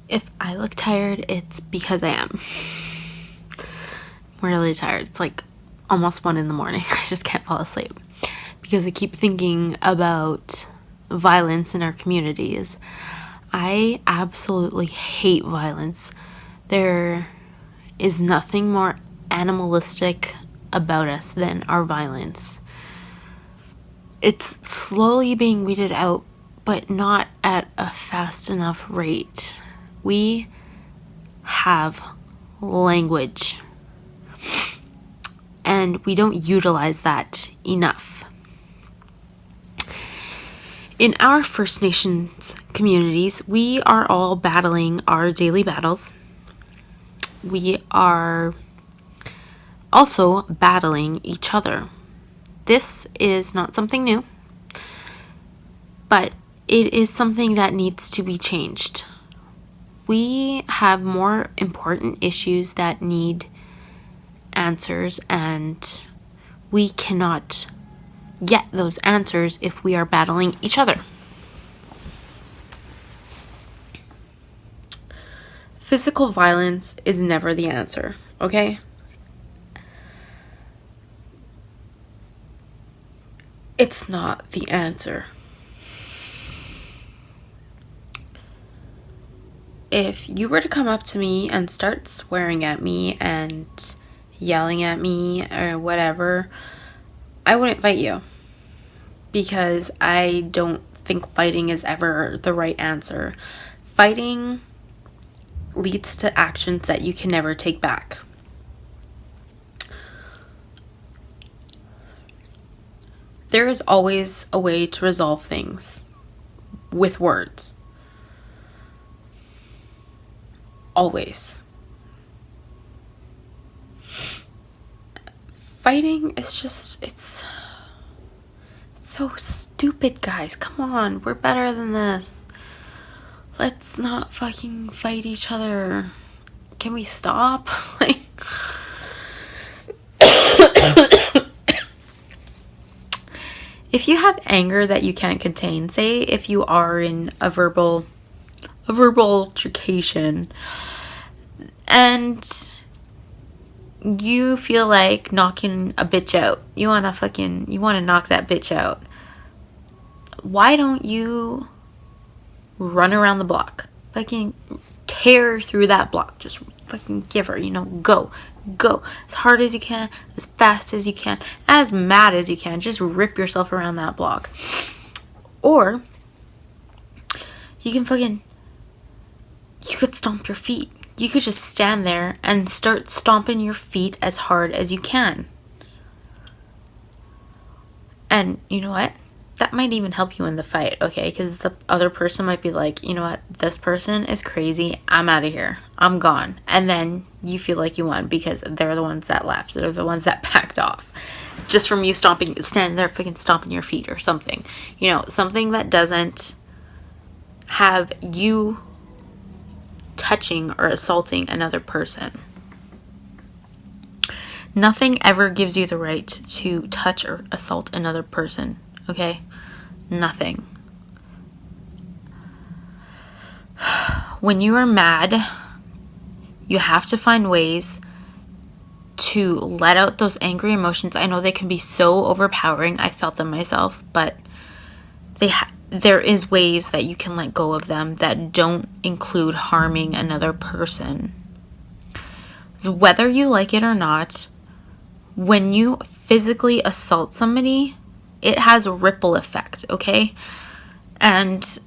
If I look tired, it's because I am. I'm really tired. It's like almost 1 a.m. I just can't fall asleep because I keep thinking about violence in our communities. I absolutely hate violence. There is nothing more animalistic about us than our violence. It's slowly being weeded out, but not at a fast enough rate. We have language, and we don't utilize that enough. In our First Nations communities, we are all battling our daily battles. We are also battling each other. This is not something new, but it is something that needs to be changed. We have more important issues that need answers, and we cannot get those answers if we are battling each other. Physical violence is never the answer, okay? It's not the answer. If you were to come up to me and start swearing at me and yelling at me or whatever, I wouldn't fight you, because I don't think fighting is ever the right answer. Fighting leads to actions that you can never take back. There is always a way to resolve things with words. Always. Fighting is just, it's so stupid, guys. Come on, we're better than this. Let's not fucking fight each other. Can we stop? If you have anger that you can't contain, say if you are in a verbal altercation and you feel like knocking a bitch out, you want to knock that bitch out, why don't you run around the block, fucking tear through that block, just fucking give her, go as hard as you can, as fast as you can, as mad as you can, just rip yourself around that block. Or you could stomp your feet. You could just stand there and start stomping your feet as hard as you can. And you know what? That might even help you in the fight, okay? Because the other person might be like, you know what? This person is crazy. I'm out of here. I'm gone. And then you feel like you won because they're the ones that left. They're the ones that backed off. Just from you standing there fucking stomping your feet or something. Something that doesn't have you touching or assaulting another person. Nothing ever gives you the right to touch or assault another person, okay? Nothing. When you are mad, you have to find ways to let out those angry emotions. I know they can be so overpowering. I felt them myself, but there is ways that you can let go of them that don't include harming another person. So whether you like it or not, when you physically assault somebody, it has a ripple effect, okay? And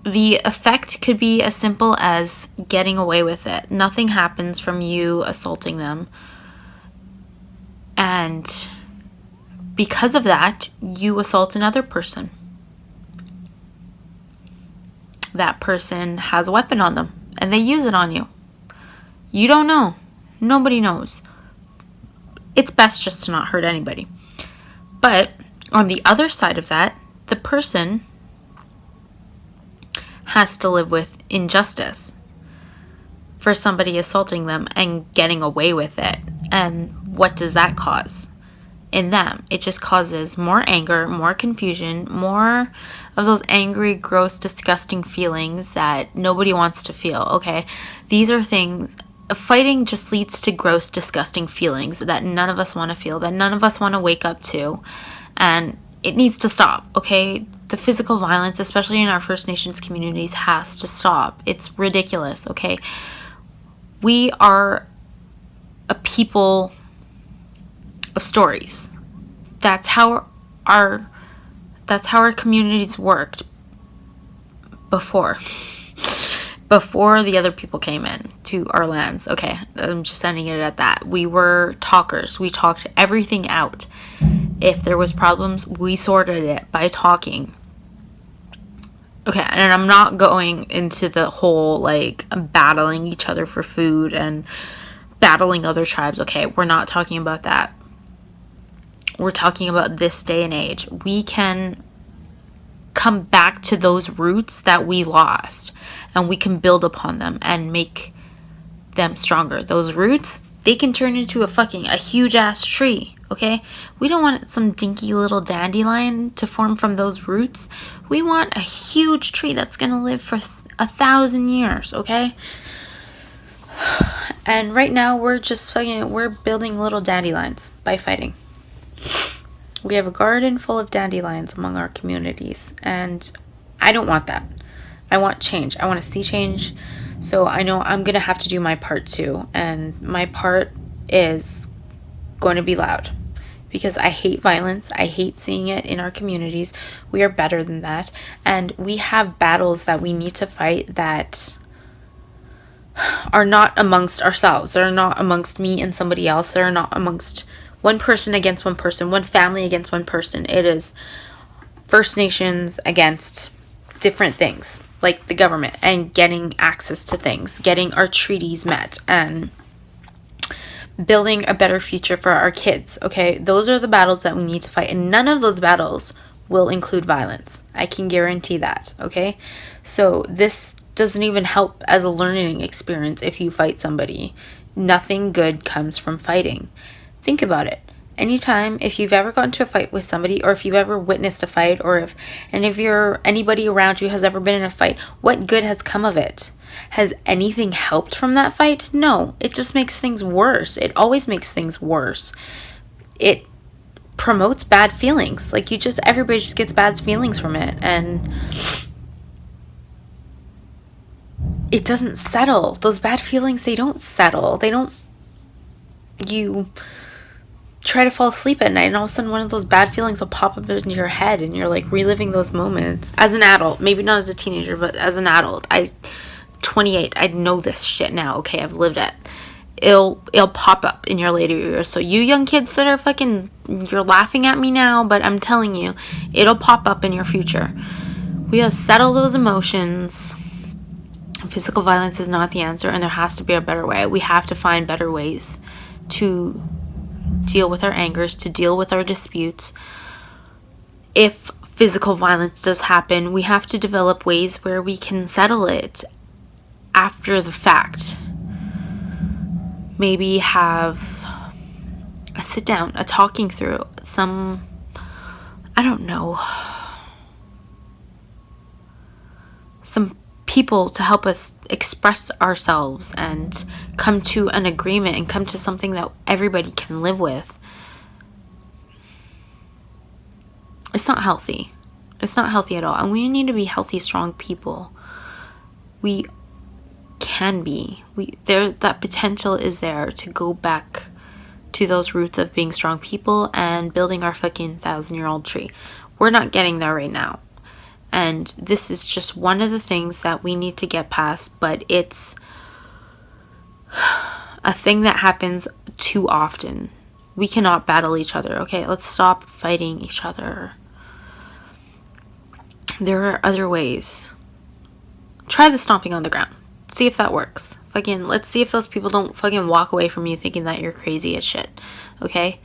the effect could be as simple as getting away with it. Nothing happens from you assaulting them. And because of that, you assault another person. That person has a weapon on them, and they use it on you. You don't know. Nobody knows. It's best just to not hurt anybody. But on the other side of that, the person has to live with injustice for somebody assaulting them and getting away with it. And what does that cause? in them. It just causes more anger, more confusion, more of those angry, gross, disgusting feelings that nobody wants to feel, okay? These are things, fighting just leads to gross, disgusting feelings that none of us want to feel, that none of us want to wake up to, and it needs to stop, okay? The physical violence, especially in our First Nations communities, has to stop. It's ridiculous, okay? We are a people of stories. That's how our communities worked before the other people came in to our lands. Okay, I'm just ending it at that. We were talkers. We talked everything out. If there was problems, we sorted it by talking. Okay, and I'm not going into the whole, like, battling each other for food and battling other tribes, okay? We're not talking about that. We're talking about this day and age. We can come back to those roots that we lost, and we can build upon them and make them stronger. Those roots, they can turn into a huge ass tree, okay? We don't want some dinky little dandelion to form from those roots. We want a huge tree that's gonna live for 1,000 years, okay? And right now we're building little dandelions by fighting. We have a garden full of dandelions among our communities, and I don't want that. I want change. I want to see change. So I know I'm going to have to do my part too. And my part is going to be loud, because I hate violence. I hate seeing it in our communities. We are better than that. And we have battles that we need to fight that are not amongst ourselves. They're not amongst me and somebody else. They're not amongst one person against one person, one family against one person. It is First Nations against different things, like the government, and getting access to things, getting our treaties met, and building a better future for our kids, okay? Those are the battles that we need to fight, and none of those battles will include violence. I can guarantee that, okay? So this doesn't even help as a learning experience if you fight somebody. Nothing good comes from fighting. Think about it. Anytime, if you've ever gotten into a fight with somebody, or if you've ever witnessed a fight, or if anybody around you has ever been in a fight, what good has come of it? Has anything helped from that fight? No, it just makes things worse. It always makes things worse. It promotes bad feelings. Like, everybody just gets bad feelings from it, and it doesn't settle. Those bad feelings, they don't settle. You try to fall asleep at night, and all of a sudden one of those bad feelings will pop up in your head, and you're like reliving those moments as an adult. Maybe not as a teenager, but as an adult. 28, I know this shit now, okay? I've lived it. It'll pop up in your later years. So you young kids that are you're laughing at me now, but I'm telling you, it'll pop up in your future. We gotta settle those emotions. Physical violence is not the answer, and there has to be a better way. We have to find better ways to deal with our angers, to deal with our disputes. If physical violence does happen, we have to develop ways where we can settle it after the fact. Maybe have a sit down, a talking through, some people to help us express ourselves and come to an agreement and come to something that everybody can live with. It's not healthy. It's not healthy at all. And we need to be healthy, strong people. We can be. That potential is there to go back to those roots of being strong people and building our 1,000-year-old tree. We're not getting there right now. And this is just one of the things that we need to get past, but it's a thing that happens too often. We cannot battle each other, okay? Let's stop fighting each other. There are other ways. Try the stomping on the ground. See if that works. Let's see if those people don't walk away from you thinking that you're crazy as shit, okay?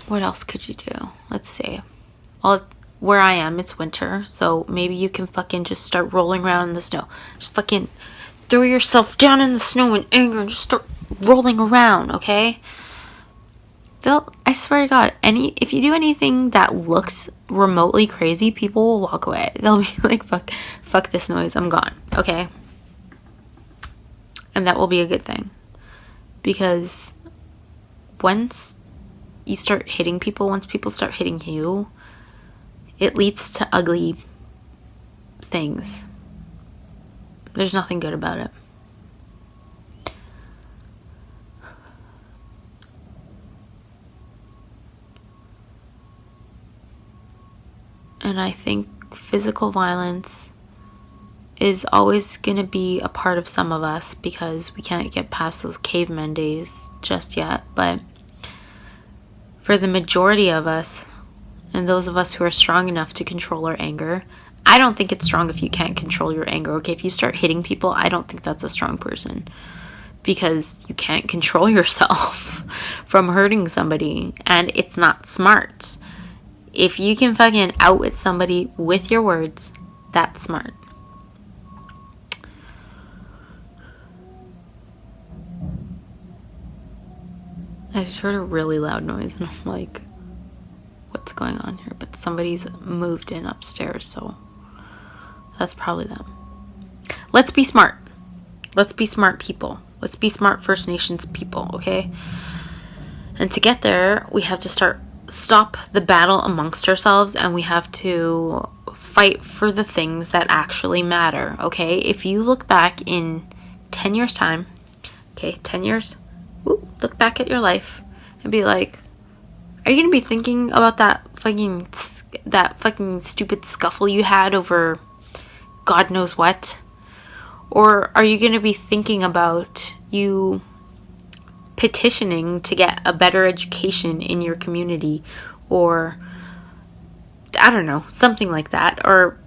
What else could you do? Let's see. Well, where I am, it's winter, so maybe you can just start rolling around in the snow. Just throw yourself down in the snow in anger and just start rolling around, okay? I swear to God, if you do anything that looks remotely crazy, people will walk away. They'll be like, fuck this noise, I'm gone, okay? And that will be a good thing. Because once you start hitting people, once people start hitting you, it leads to ugly things. There's nothing good about it. And I think physical violence is always going to be a part of some of us because we can't get past those caveman days just yet. But for the majority of us, and those of us who are strong enough to control our anger, I don't think it's strong if you can't control your anger, okay? If you start hitting people, I don't think that's a strong person because you can't control yourself from hurting somebody, and it's not smart. If you can fucking outwit somebody with your words, that's smart. I just heard a really loud noise and I'm like, what's going on here? But somebody's moved in upstairs, so that's probably them. Let's be smart. Let's be smart people. Let's be smart First Nations people, okay? And to get there, we have to stop the battle amongst ourselves, and we have to fight for the things that actually matter, okay? If you look back in 10 years' time, okay, 10 years, look back at your life and be like, are you going to be thinking about that fucking stupid scuffle you had over God knows what? Or are you going to be thinking about you petitioning to get a better education in your community, or I don't know, something like that, or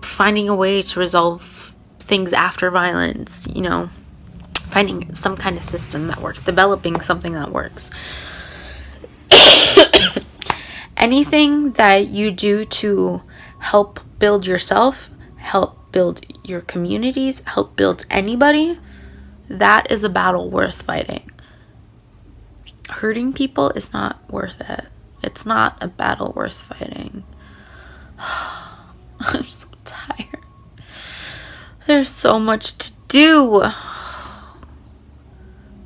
finding a way to resolve things after violence, you know, finding some kind of system that works, developing something that works. Anything that you do to help build yourself, help build your communities, help build anybody, that is a battle worth fighting. Hurting people is not worth it. It's not a battle worth fighting. I'm so tired. There's so much to do. Well,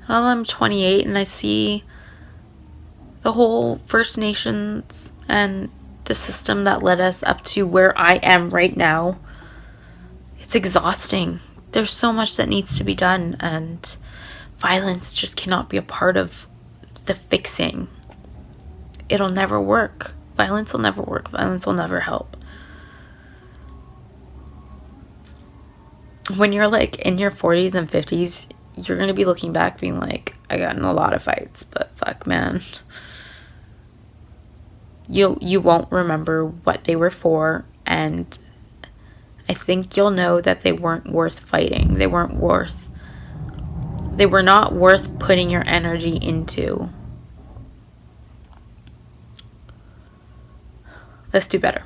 I'm 28 and I see the whole First Nations and the system that led us up to where I am right now. It's exhausting. There's so much that needs to be done, and violence just cannot be a part of the fixing. It'll never work. Violence will never work. Violence will never help. When you're like in your 40s and 50s, you're going to be looking back being like, I got in a lot of fights, but fuck, man. You won't remember what they were for, and I think you'll know that they weren't worth fighting. They were not worth putting your energy into. Let's do better.